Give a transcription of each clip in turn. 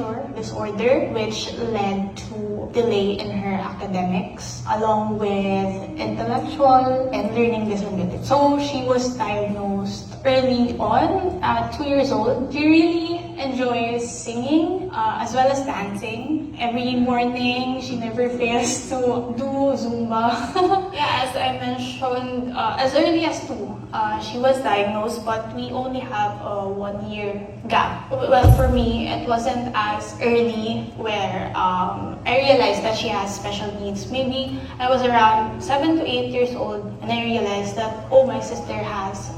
seizure disorder, which led to delay in her academics, along with intellectual and learning disability. So she was diagnosed early on, at 2 years old. She really enjoys singing as well as dancing. Every morning, she never fails to do Zumba. Yeah, as I mentioned, as early as 2, she was diagnosed, but we only have a 1-year gap. Well, for me, it wasn't as early where I realized that she has special needs. Maybe I was around 7 to 8 years old, and I realized that, oh, my sister has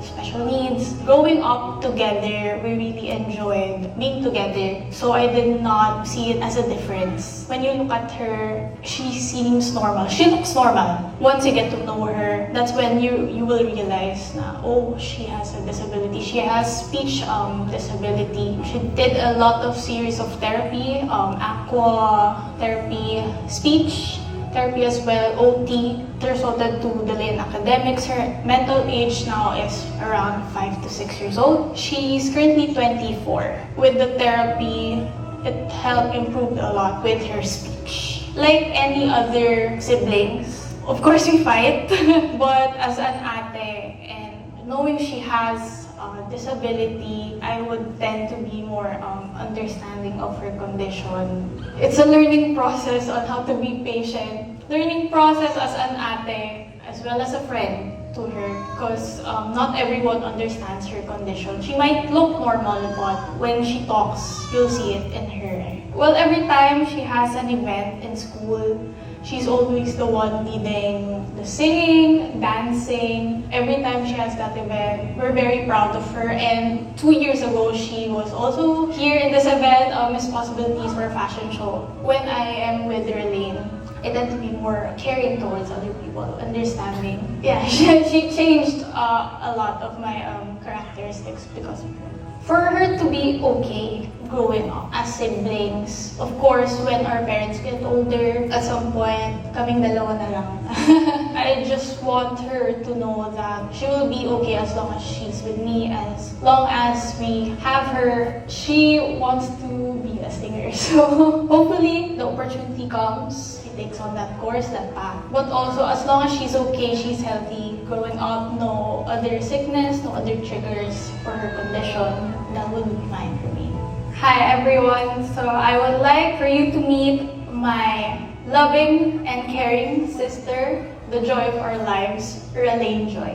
special needs. Growing up together, we really enjoyed being together. So I did not see it as a difference. When you look at her, she seems normal. She looks normal. Once you get to know her, that's when you will realize na, oh, she has a disability. She has speech disability. She did a lot of series of therapy, aqua therapy, speech therapy as well, OT. It resulted to delay in academics. Her mental age now is around 5 to 6 years old. She's currently 24. With the therapy, it helped improve a lot with her speech. Like any other siblings, of course we fight, but as an ate and knowing she has disability, I would tend to be more understanding of her condition. It's a learning process on how to be patient. Learning process as an ate, as well as a friend to her, because not everyone understands her condition. She might look normal, but when she talks, you'll see it in her. Well, every time she has an event in school, she's always the one leading the singing, dancing. Every time she has that event, we're very proud of her. And 2 years ago, she was also here in this event, Miss Possibilities for a fashion show. When I am with Relane, I tend to be more caring towards other people, understanding. Yeah, she changed a lot of my characteristics because of her. For her to be okay growing up as siblings, of course, when our parents get older, at some point, kaming dalawa na lang. I just want her to know that she will be okay as long as she's with me, as long as we have her. She wants to be a singer, so hopefully the opportunity comes. She takes on that course, that path. But also, as long as she's okay, she's healthy, growing up, no other sickness, no other triggers for her condition, that would be fine for me. Hi everyone, so I would like for you to meet my loving and caring sister, the joy of our lives, Relane Joy.